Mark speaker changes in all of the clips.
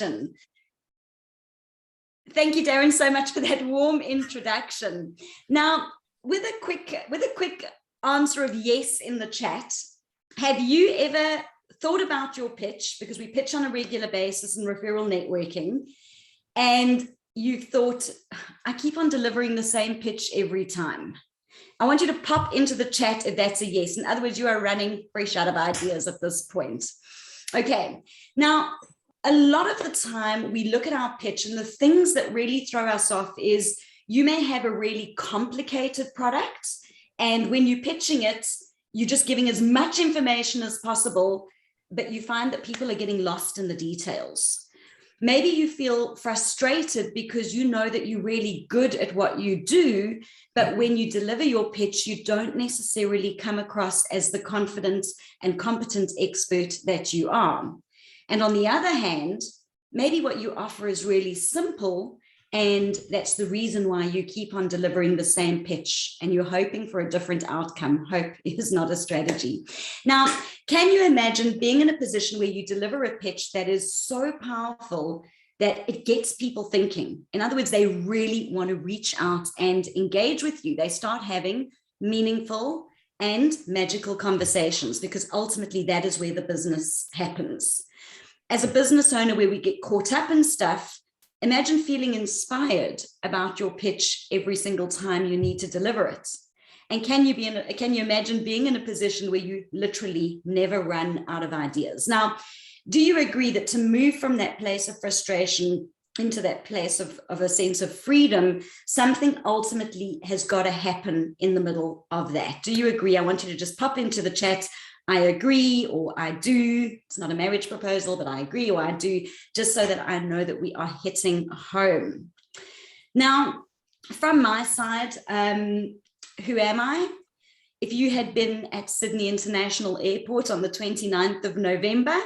Speaker 1: introduction. Thank you, Darren, so much for that warm introduction. Now, with a quick answer of yes in the chat, have you ever thought about your pitch? Because we pitch on a regular basis in referral networking, and you thought, I keep on delivering the same pitch every time. I want you to pop into the chat if that's a yes. In other words, you are running fresh out of ideas at this point. Okay, now, a lot of the time we look at our pitch, and the things that really throw us off is you may have a really complicated product, and when you're pitching it, you're just giving as much information as possible, but you find that people are getting lost in the details. Maybe you feel frustrated because you know that you're really good at what you do, but when you deliver your pitch, you don't necessarily come across as the confident and competent expert that you are. And on the other hand, maybe what you offer is really simple, and that's the reason why you keep on delivering the same pitch and you're hoping for a different outcome. Hope is not a strategy. Now, can you imagine being in a position where you deliver a pitch that is so powerful that it gets people thinking? In other words, they really want to reach out and engage with you. They start having meaningful and magical conversations, because ultimately that is where the business happens. As a business owner, where we get caught up in stuff, imagine feeling inspired about your pitch every single time you need to deliver it. And can you imagine being in a position where you literally never run out of ideas? Now, do you agree that to move from that place of frustration into that place of a sense of freedom, something ultimately has got to happen in the middle of that? Do you agree? I want you to just pop into the chat. I agree, or I do. It's not a marriage proposal, but I agree, or I do, just so that I know that we are hitting home. Now, from my side, who am I? If you had been at Sydney International Airport on the 29th of November,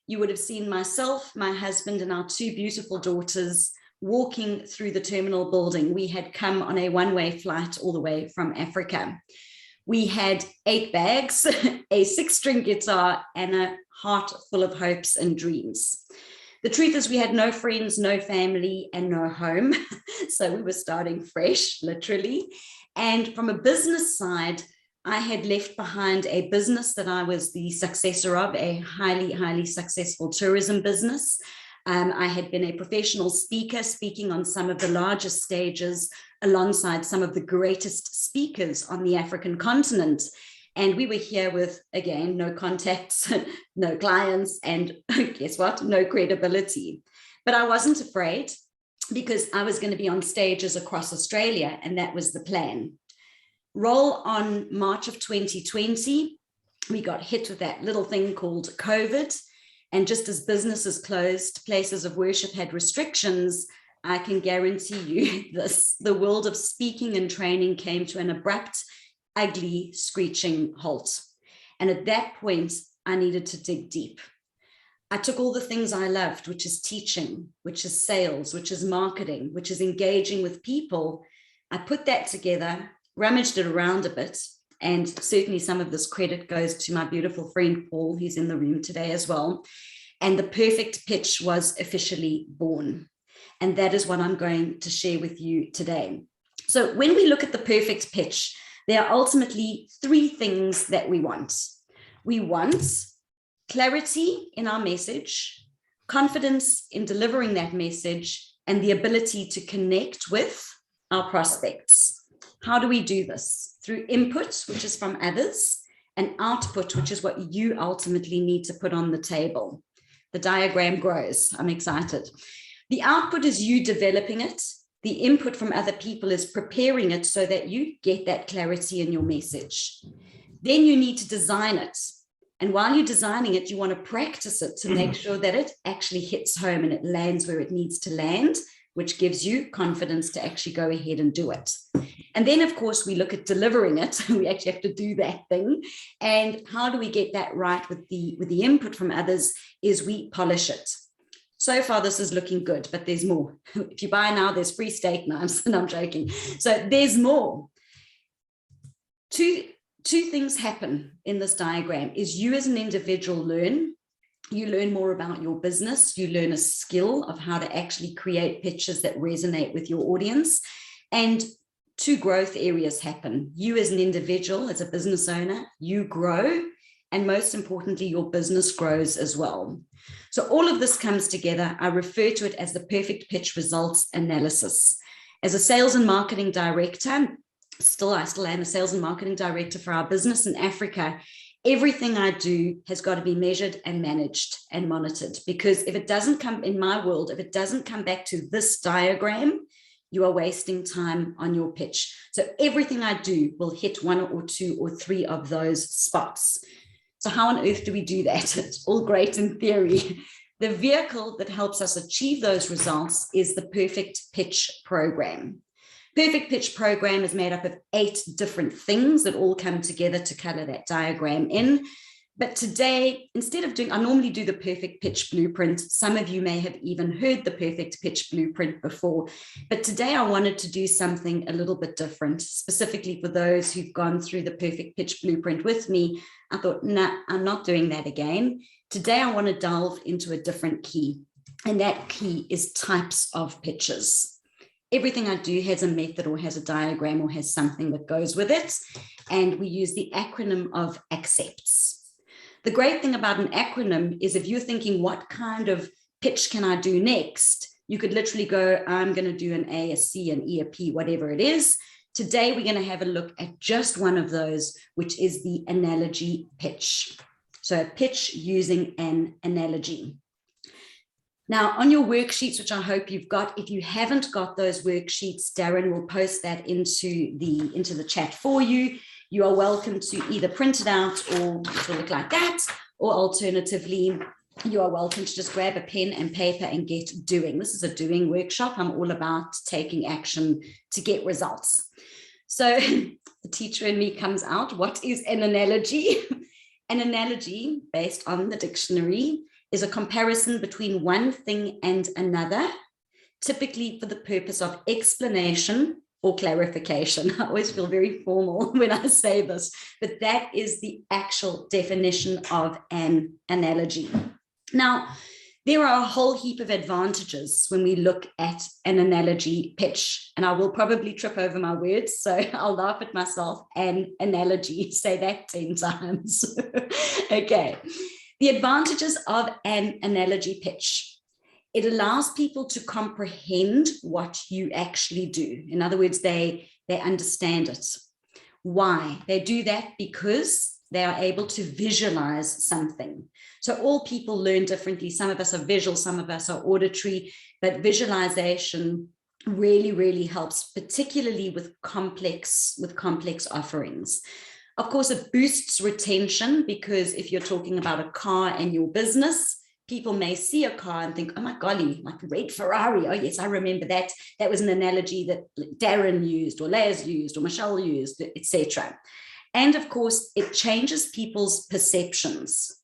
Speaker 1: you would have seen myself, my husband, and our two beautiful daughters walking through the terminal building. We had come on a one-way flight all the way from Africa. We had 8 bags, a 6-string guitar, and a heart full of hopes and dreams. The truth is we had no friends, no family, and no home. So we were starting fresh, literally. And from a business side, I had left behind a business that I was the successor of, a highly, highly successful tourism business. I had been a professional speaker, speaking on some of the largest stages alongside some of the greatest speakers on the African continent. And we were here with, again, no contacts, no clients, and guess what? No credibility. But I wasn't afraid, because I was going to be on stages across Australia, and that was the plan. Roll on March of 2020, we got hit with that little thing called COVID. And just as businesses closed, places of worship had restrictions, I can guarantee you this, the world of speaking and training came to an abrupt, ugly, screeching halt. And at that point, I needed to dig deep. I took all the things I loved, which is teaching, which is sales, which is marketing, which is engaging with people. I put that together, rummaged it around a bit, and certainly some of this credit goes to my beautiful friend, Paul, who's in the room today as well. And the perfect pitch was officially born. And that is what I'm going to share with you today. So when we look at the perfect pitch, there are ultimately 3 things that we want. We want clarity in our message, confidence in delivering that message, and the ability to connect with our prospects. How do we do this? Through input, which is from others, and output, which is what you ultimately need to put on the table. The diagram grows. I'm excited. The output is you developing it. The input from other people is preparing it so that you get that clarity in your message. Then you need to design it. And while you're designing it, you want to practice it to make sure that it actually hits home and it lands where it needs to land, which gives you confidence to actually go ahead and do it. And then, of course, we look at delivering it. We actually have to do that thing. And how do we get that right with the input from others is we polish it. So far, this is looking good, but there's more. If you buy now, there's free steak knives, and I'm joking. So there's more. Two things happen in this diagram is you as an individual learn, you learn more about your business, you learn a skill of how to actually create pitches that resonate with your audience, and two growth areas happen. You as an individual, as a business owner, you grow, and most importantly, your business grows as well. So all of this comes together. I refer to it as the perfect pitch results analysis. As a sales and marketing director, I still am a sales and marketing director for our business in Africa. Everything I do has got to be measured and managed and monitored, because if it doesn't come, in my world, if it doesn't come back to this diagram, you are wasting time on your pitch. So everything I do will hit one or two or three of those spots. So how on earth do we do that? It's all great in theory. The vehicle that helps us achieve those results is the Perfect Pitch Program. Perfect Pitch Program is made up of 8 different things that all come together to color that diagram in. But today, instead of doing, I normally do the Perfect Pitch Blueprint. Some of you may have even heard the Perfect Pitch Blueprint before. But today I wanted to do something a little bit different, specifically for those who've gone through the Perfect Pitch Blueprint with me. I thought, nah, I'm not doing that again. Today I want to delve into a different key, and that key is types of pitches. Everything I do has a method or has a diagram or has something that goes with it. And we use the acronym of ACCEPTS. The great thing about an acronym is if you're thinking, what kind of pitch can I do next? You could literally go, I'm going to do an A, a C, an E, a P, whatever it is. Today, we're going to have a look at just one of those, which is the analogy pitch. So a pitch using an analogy. Now, on your worksheets, which I hope you've got, if you haven't got those worksheets, Darren will post that into the chat for you. You are welcome to either print it out, or it will look like that, or alternatively, you are welcome to just grab a pen and paper and get doing. This is a doing workshop. I'm all about taking action to get results. So the teacher in me comes out. What is an analogy? An analogy, based on the dictionary, is a comparison between one thing and another, typically for the purpose of explanation or clarification. I always feel very formal when I say this, but that is the actual definition of an analogy. Now, there are a whole heap of advantages when we look at an analogy pitch, and I will probably trip over my words, so I'll laugh at myself. An analogy, say that 10 times. Okay. The advantages of an analogy pitch: it allows people to comprehend what you actually do. In other words, they understand it. Why? They do that because they are able to visualize something. So all people learn differently. Some of us are visual, some of us are auditory, but visualization really, really helps, particularly with complex offerings. Of course, it boosts retention, because if you're talking about a car and your business, people may see a car and think, oh my golly, like red Ferrari. Oh yes, I remember that. That was an analogy that Darren used, or Laz used, or Michelle used, etc. And of course, it changes people's perceptions.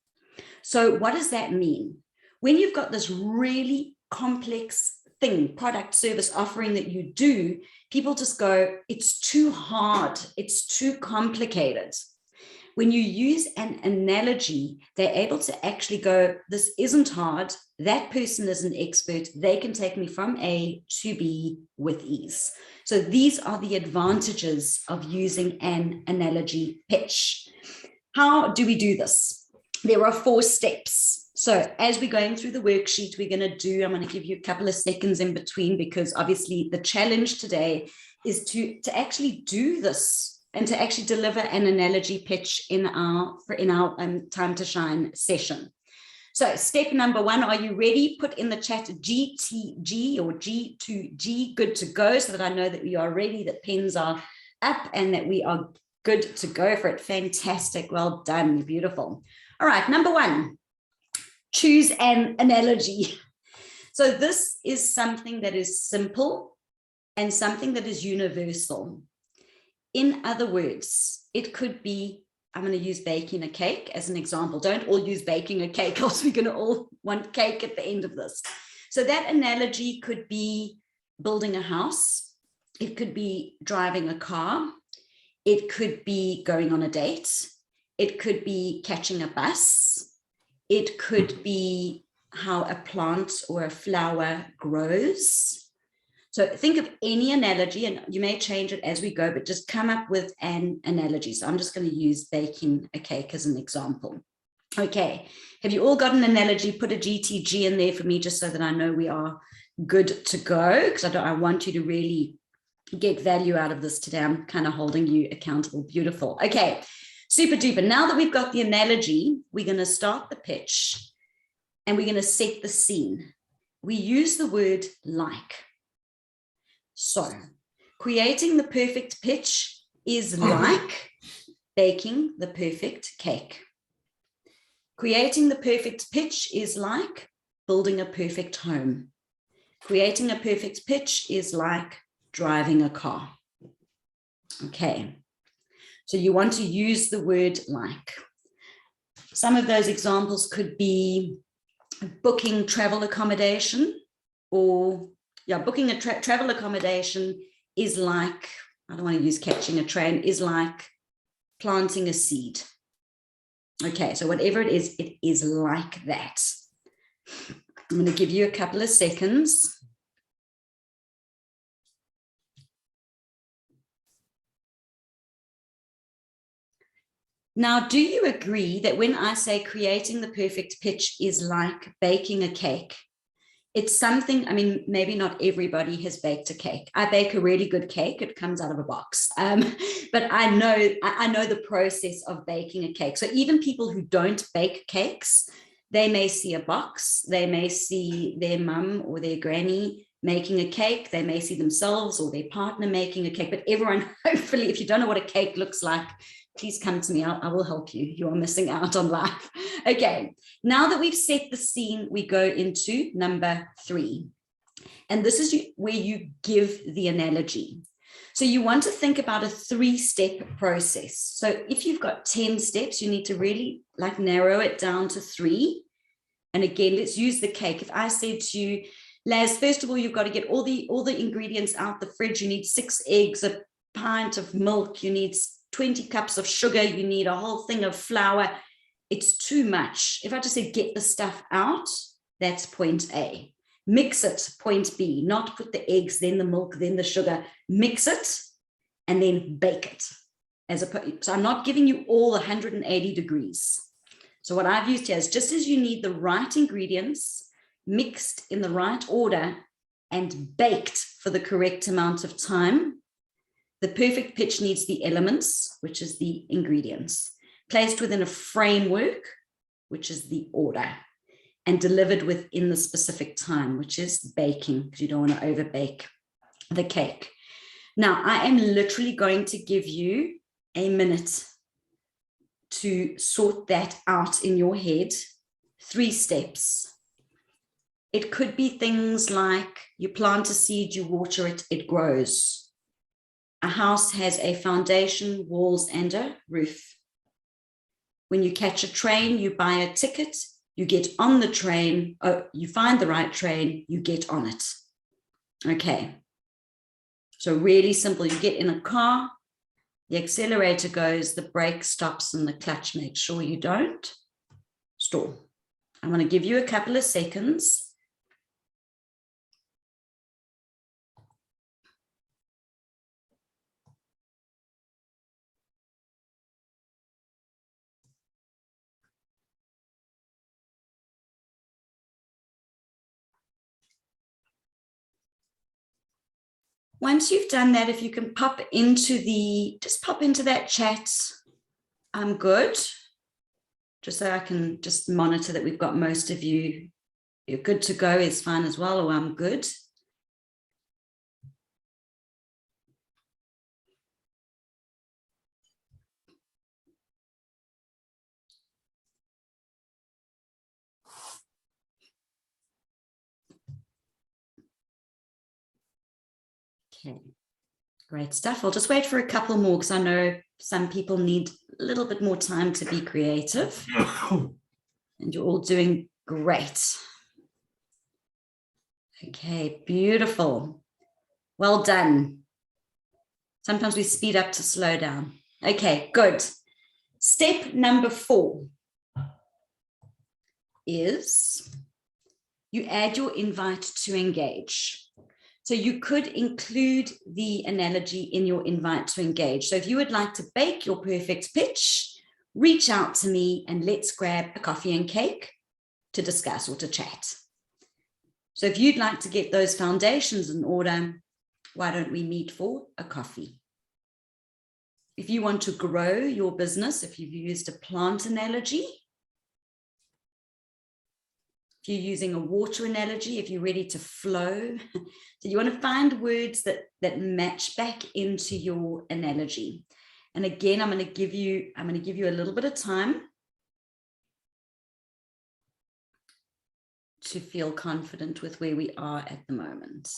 Speaker 1: So what does that mean? When you've got this really complex thing, product, service, offering that you do, people just go, it's too hard, it's too complicated. When you use an analogy, they're able to actually go, this isn't hard, that person is an expert, they can take me from A to B with ease. So these are the advantages of using an analogy pitch. How do we do this? There are 4 steps. So as we're going through the worksheet, I'm going to give you a couple of seconds in between, because obviously the challenge today is to actually do this and to actually deliver an analogy pitch in our Time to Shine session. So step number 1, are you ready? Put in the chat GTG or G2G, good to go, so that I know that we are ready, that pens are up, and that we are good to go for it. Fantastic. Well done. Beautiful. All right. Number 1, choose an analogy. So this is something that is simple and something that is universal. In other words, it could be, I'm going to use baking a cake as an example. Don't all use baking a cake, else we're going to all want cake at the end of this. So that analogy could be building a house. It could be driving a car. It could be going on a date. It could be catching a bus. It could be how a plant or a flower grows. So think of any analogy, and you may change it as we go, but just come up with an analogy. So I'm just going to use baking a cake as an example. Okay, have you all got an analogy? Put a GTG in there for me just so that I know we are good to go, because I want you to really get value out of this today. I'm kind of holding you accountable. Beautiful. Okay, super duper. Now that we've got the analogy, we're going to start the pitch and we're going to set the scene. We use the word like. So creating the perfect pitch is like baking the perfect cake. Creating the perfect pitch is like building a perfect home. Creating a perfect pitch is like driving a car. Okay, so you want to use the word like. Some of those examples could be booking travel accommodation, or booking a travel accommodation is like, I don't want to use catching a train, is like planting a seed. Okay, so whatever it is like that. I'm going to give you a couple of seconds. Now, do you agree that when I say creating the perfect pitch is like baking a cake, it's something, I mean, maybe not everybody has baked a cake. I bake a really good cake. It comes out of a box. But I know the process of baking a cake. So even people who don't bake cakes, they may see a box. They may see their mum or their granny making a cake. They may see themselves or their partner making a cake. But everyone, hopefully, if you don't know what a cake looks like, please come to me. I will help you. You are missing out on life. Okay, now that we've set the scene, we go into number 3. And this is where you give the analogy. So you want to think about a 3-step process. So if you've got 10 steps, you need to really narrow it down to 3. And again, let's use the cake. If I said to you, Laz, first of all, you've got to get all the ingredients out the fridge. You need 6 eggs, a pint of milk, you need 20 cups of sugar, you need a whole thing of flour. It's too much. If I just said, get the stuff out, that's point A. Mix it, point B, not put the eggs, then the milk, then the sugar. Mix it and then bake it. So I'm not giving you all 180 degrees. So what I've used here is just as you need the right ingredients mixed in the right order and baked for the correct amount of time, the perfect pitch needs the elements, which is the ingredients, placed within a framework, which is the order, and delivered within the specific time, which is baking, because you don't want to overbake the cake. Now, I am literally going to give you a minute to sort that out in your head. 3 steps. It could be things like you plant a seed, you water it, it grows. A house has a foundation, walls, and a roof. When you catch a train, you buy a ticket, you get on the train, you find the right train, you get on it. Okay. So really simple. You get in a car, the accelerator goes, the brake stops, and the clutch makes sure you don't stall. I'm going to give you a couple of seconds. Once you've done that, if you can pop into that chat, I'm good. Just so I can just monitor that we've got most of you. You're good to go is fine as well, or I'm good. Okay, great stuff. I'll just wait for a couple more because I know some people need a little bit more time to be creative. And you're all doing great. Okay, beautiful. Well done. Sometimes we speed up to slow down. Okay, good. Step number 4. is you add your invite to engage. So you could include the analogy in your invite to engage. So if you would like to bake your perfect pitch, reach out to me and let's grab a coffee and cake to discuss or to chat. So if you'd like to get those foundations in order, why don't we meet for a coffee? If you want to grow your business, if you've used a plant analogy, if you're using a water analogy, if you're ready to flow, so you want to find words that match back into your analogy. And again, I'm going to give you a little bit of time to feel confident with where we are at the moment.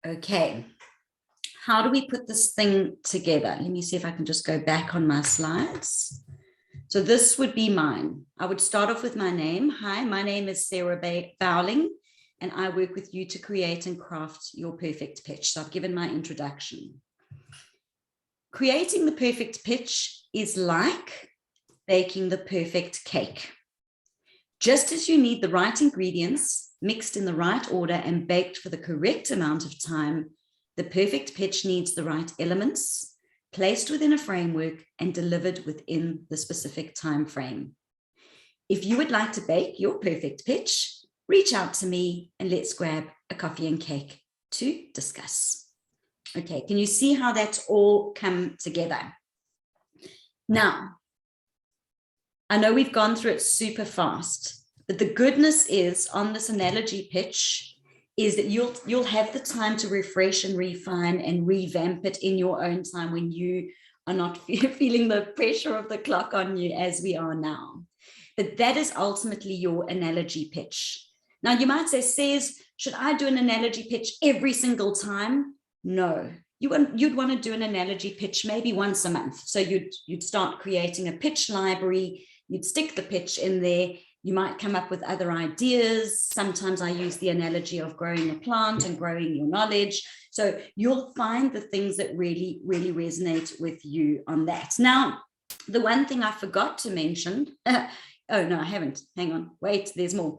Speaker 1: Okay, how do we put this thing together? Let me see if I can just go back on my slides. So this would be mine. I would start off with my name. Hi, my name is Sarah Bauling, and I work with you to create and craft your perfect pitch. So I've given my introduction. Creating the perfect pitch is like baking the perfect cake. Just as you need the right ingredients, mixed in the right order and baked for the correct amount of time, the perfect pitch needs the right elements, placed within a framework and delivered within the specific time frame. If you would like to bake your perfect pitch, reach out to me and let's grab a coffee and cake to discuss. Okay, can you see how that's all come together? Now, I know we've gone through it super fast, but the goodness is on this analogy pitch is that you'll have the time to refresh and refine and revamp it in your own time when you are not feeling the pressure of the clock on you as we are now. But that is ultimately your analogy pitch. Now you might say, Says, should I do an analogy pitch every single time? No, you'd want to do an analogy pitch maybe once a month. So you'd start creating a pitch library, you'd stick the pitch in there. You might come up with other ideas. Sometimes I use the analogy of growing a plant and growing your knowledge. So you'll find the things that really, really resonate with you on that. Now, the one thing I forgot to mention, oh no, I haven't. Hang on, wait, there's more.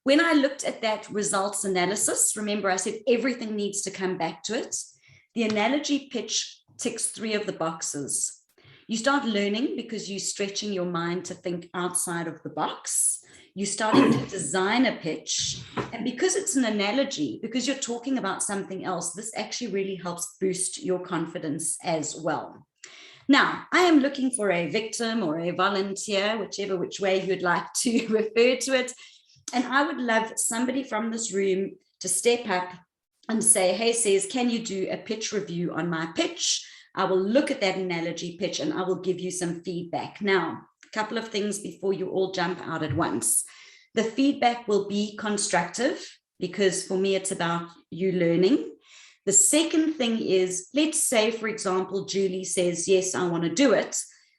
Speaker 1: When I looked at that results analysis, remember I said everything needs to come back to it. The analogy pitch ticks 3 of the boxes. You start learning because you're stretching your mind to think outside of the box. You're starting to design a pitch. And because it's an analogy, because you're talking about something else, this actually really helps boost your confidence as well. Now, I am looking for a victim or a volunteer, which way you'd like to refer to it. And I would love somebody from this room to step up and say, hey, Says, can you do a pitch review on my pitch? I will look at that analogy pitch and I will give you some feedback. Now, a couple of things before you all jump out at once. The feedback will be constructive because for me, it's about you learning. The second thing is, let's say, for example, Julie says, yes, I want to do it.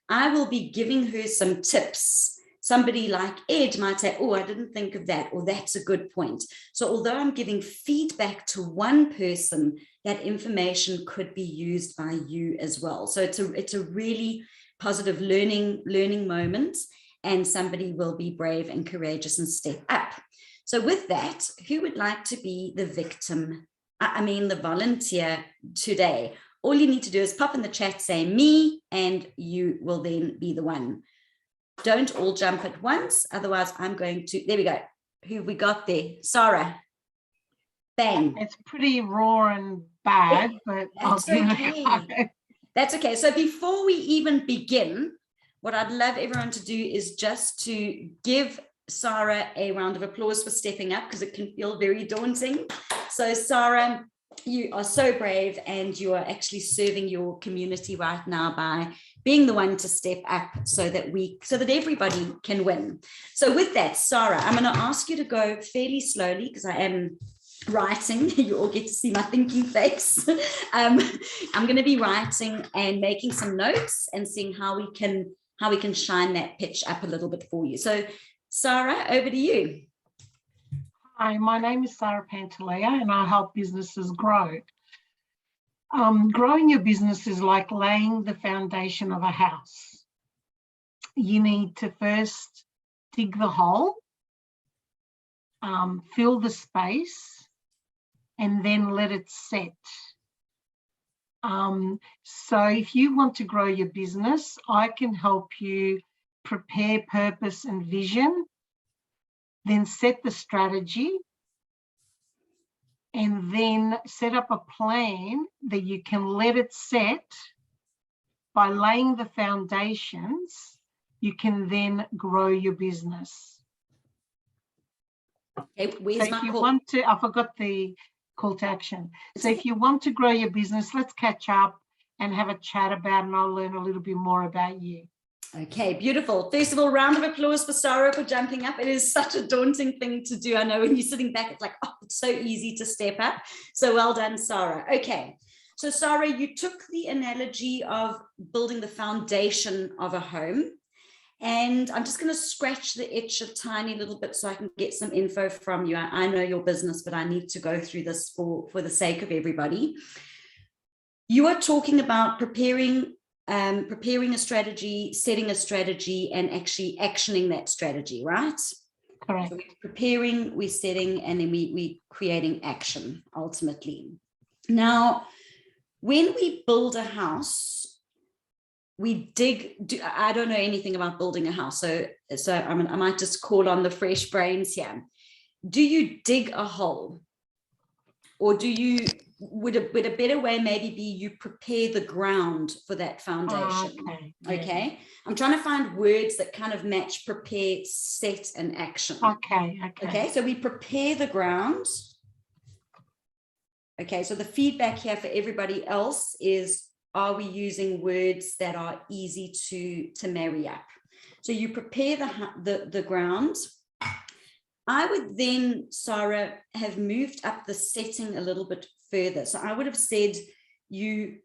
Speaker 1: I will be giving her some tips. Somebody like Ed might say, oh, I didn't think of that, or that's a good point. So although I'm giving feedback to one person, that information could be used by you as well. So it's a really positive learning moment, and somebody will be brave and courageous and step up. So with that, who would like to be the victim? The volunteer today? All you need to do is pop in the chat, say me, and you will then be the one. Don't all jump at once. Otherwise, I'm going to, there we go. Who have we got there? Sarah. Bang.
Speaker 2: It's pretty raw and bad, but
Speaker 1: that's okay. That's okay. So before we even begin, what I'd love everyone to do is just to give Sarah a round of applause for stepping up, because it can feel very daunting. So Sarah, you are so brave, and you are actually serving your community right now by being the one to step up so that everybody can win. So with that, Sarah, I'm going to ask you to go fairly slowly because I am writing. You all get to see my thinking face. I'm going to be writing and making some notes and seeing how we can shine that pitch up a little bit for you. So Sarah, over to you.
Speaker 2: Hi, my name is Sarah Pantaleo and I help businesses grow. Growing your business is like laying the foundation of a house. You need to first dig the hole, fill the space, and then let it set. So if you want to grow your business, I can help you prepare purpose and vision, then set the strategy, and then set up a plan that you can let it set. By laying the foundations, you can then grow your business.
Speaker 1: Okay, where's
Speaker 2: so
Speaker 1: my
Speaker 2: if you
Speaker 1: call?
Speaker 2: want to, I forgot the call to action. So if you want to grow your business, let's catch up and have a chat about it, and I'll learn a little bit more about you.
Speaker 1: Okay, beautiful. First of all, round of applause for Sarah for jumping up. It is such a daunting thing to do. I know when you're sitting back, it's like, oh, it's so easy to step up. So well done, Sarah. Okay, so Sarah, you took the analogy of building the foundation of a home. And I'm just going to scratch the itch a tiny little bit so I can get some info from you. I know your business, but I need to go through this for the sake of everybody. You are talking about preparing a strategy, setting a strategy, and actually actioning that strategy, right?
Speaker 2: Correct.
Speaker 1: So we're preparing, we're setting, and then we're creating action ultimately. Now, when we build a house, we I don't know anything about building a house, so I might just call on the fresh brains here. Do you dig a hole, or would a better way maybe be you prepare the ground for that foundation? Okay. I'm trying to find words that kind of match prepare, set, and action. Okay, so we prepare the ground. Okay, so the feedback here for everybody else is, are we using words that are easy to marry up? So you prepare the ground. I would then, Sarah, have moved up the setting a little bit further. So I would have said you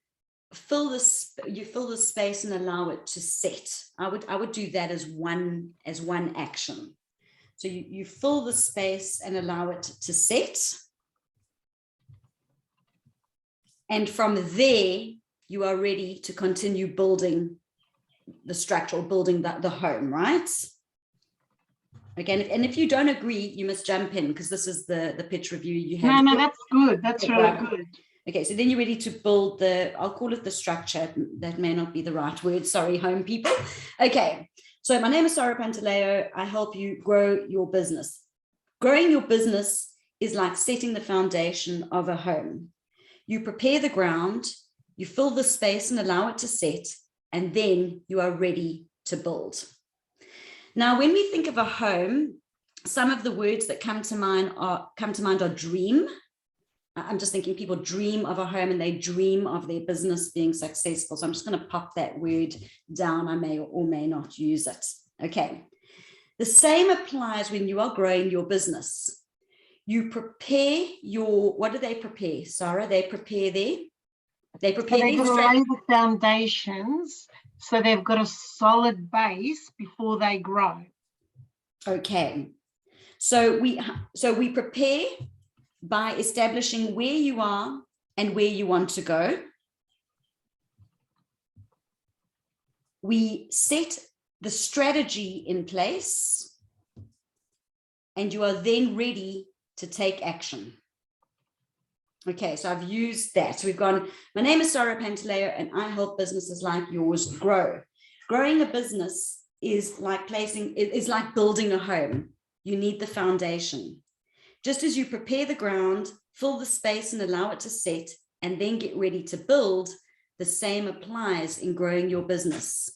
Speaker 1: fill the space and allow it to set. I would do that as one action. So you fill the space and allow it to set. And from there, you are ready to continue building the structure, or building the home, right? Okay, and if you don't agree, you must jump in, because this is the pitch review you have.
Speaker 2: No, that's good. That's really good.
Speaker 1: Okay, so then you're ready to build I'll call it the structure. That may not be the right word. Sorry, home people. Okay, so my name is Sarah Pantaleo. I help you grow your business. Growing your business is like setting the foundation of a home. You prepare the ground, you fill the space and allow it to set, and then you are ready to build. Now, when we think of a home, some of the words that come to mind are dream. I'm just thinking people dream of a home and they dream of their business being successful. So I'm just going to pop that word down. I may or may not use it. Okay. The same applies when you are growing your business. You prepare what do they prepare, Sarah? They prepare the
Speaker 2: foundations, so they've got a solid base before they grow.
Speaker 1: Okay, so we prepare by establishing where you are and where you want to go. We set the strategy in place, and you are then ready to take action. Okay, so I've used that. So we've gone, my name is Sarah Pantaleo and I help businesses like yours grow. Growing a business is like building a home. You need the foundation. Just as you prepare the ground, fill the space and allow it to set, and then get ready to build, the same applies in growing your business.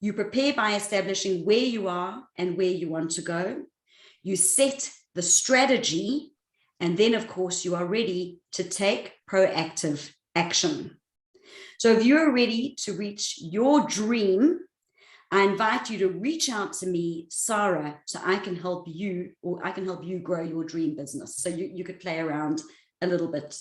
Speaker 1: You prepare by establishing where you are and where you want to go. You set the strategy, and then, of course, you are ready to take proactive action. So if you're ready to reach your dream, I invite you to reach out to me, Sarah, so I can help you, or I can help you grow your dream business. So you could play around a little bit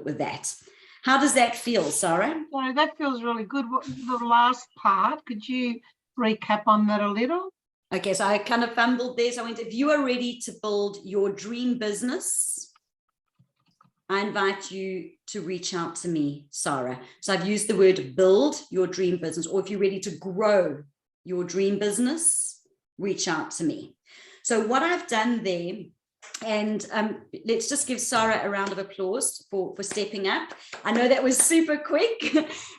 Speaker 1: with that. How does that feel, Sarah?
Speaker 2: So that feels really good. The last part, could you recap on that a little?
Speaker 1: Okay, so I kind of fumbled there. So I went, if you are ready to build your dream business, I invite you to reach out to me, Sarah. So I've used the word build your dream business, or if you're ready to grow your dream business, reach out to me. So what I've done there, and let's just give Sarah a round of applause for stepping up. I know that was super quick.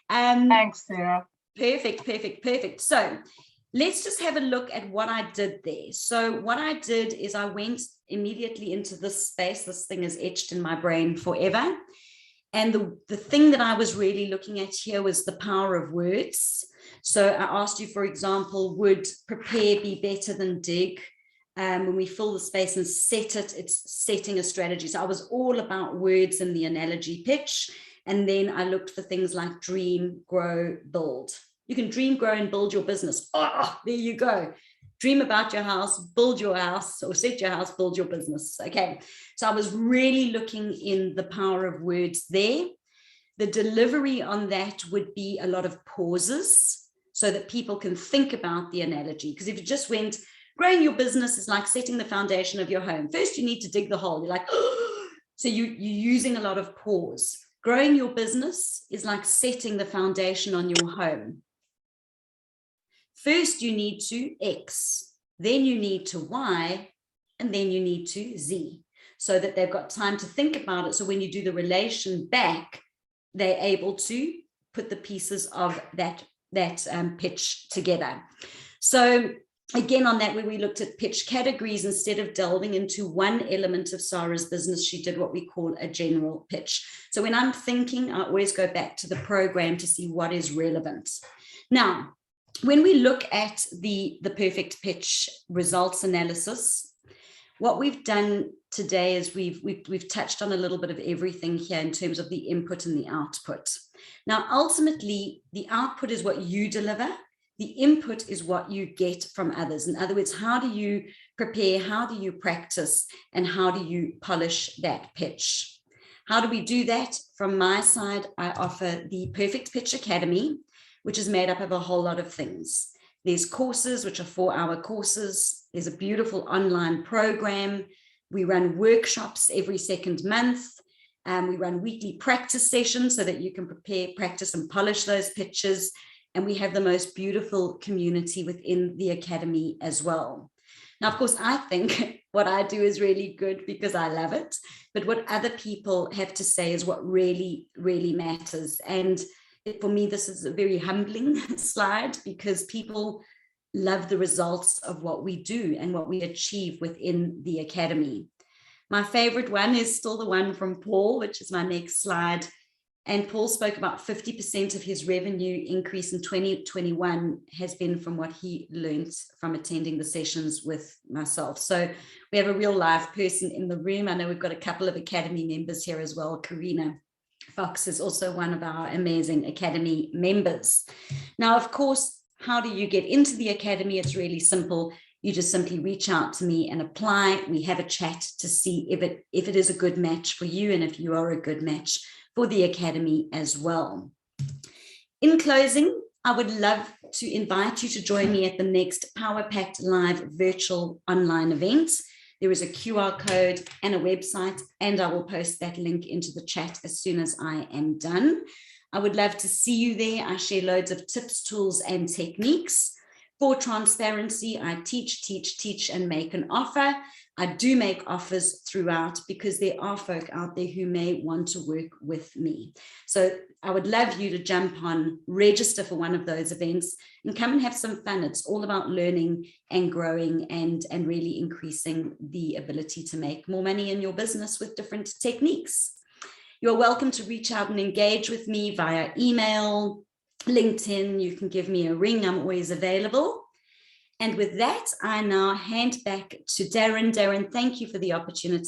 Speaker 2: Thanks, Sarah.
Speaker 1: Perfect. So let's just have a look at what I did there. So what I did is I went immediately into this space. This thing is etched in my brain forever. And the thing that I was really looking at here was the power of words. So I asked you, for example, would prepare be better than dig? When we fill the space and set it, it's setting a strategy. So I was all about words in the analogy pitch. And then I looked for things like dream, grow, build. You can dream, grow, and build your business. Oh, there you go. Dream about your house, build your house, or set your house, build your business. Okay. So I was really looking in the power of words there. The delivery on that would be a lot of pauses so that people can think about the analogy. Because if you just went, growing your business is like setting the foundation of your home. First, you need to dig the hole. You're like, oh. So you're using a lot of pause. Growing your business is like setting the foundation on your home. First, you need to X, then you need to Y, and then you need to Z, so that they've got time to think about it. So when you do the relation back, they're able to put the pieces of that pitch together. So again, on that, where we looked at pitch categories, instead of delving into one element of Sarah's business, she did what we call a general pitch. So when I'm thinking, I always go back to the program to see what is relevant. Now, when we look at the perfect pitch results analysis, what we've done today is we've touched on a little bit of everything here in terms of the input and the output. Now, ultimately, the output is what you deliver. The input is what you get from others. In other words, how do you prepare? How do you practice? And how do you polish that pitch? How do we do that? From my side, I offer the Perfect Pitch Academy, which is made up of a whole lot of things. There's courses, which are 4-hour courses. There's a beautiful online program. We run workshops every second month. We run weekly practice sessions so that you can prepare, practice, and polish those pitches. And we have the most beautiful community within the academy as well. Now, of course, I think what I do is really good because I love it. But what other people have to say is what really, really matters. And for me, this is a very humbling slide because people love the results of what we do and what we achieve within the academy. My favorite one is still the one from Paul, which is my next slide. And Paul spoke about 50% of his revenue increase in 2021 has been from what he learned from attending the sessions with myself. So we have a real live person in the room. I know we've got a couple of academy members here as well. Karina Fox is also one of our amazing academy members. Now, of course, how do you get into the academy? It's really simple. You just simply reach out to me and apply. We have a chat to see if it is a good match for you and if you are a good match for the academy as well. In closing, I would love to invite you to join me at the next Power Packed Live virtual online event. There is a QR code and a website, and I will post that link into the chat as soon as I am done. I would love to see you there. I share loads of tips, tools, and techniques. For transparency, I teach, and make an offer. I do make offers throughout because there are folk out there who may want to work with me. So I would love you to jump on, register for one of those events and come and have some fun. It's all about learning and growing and really increasing the ability to make more money in your business with different techniques. You're welcome to reach out and engage with me via email, LinkedIn. You can give me a ring. I'm always available. And with that, I now hand back to Darren. Darren, thank you for the opportunity.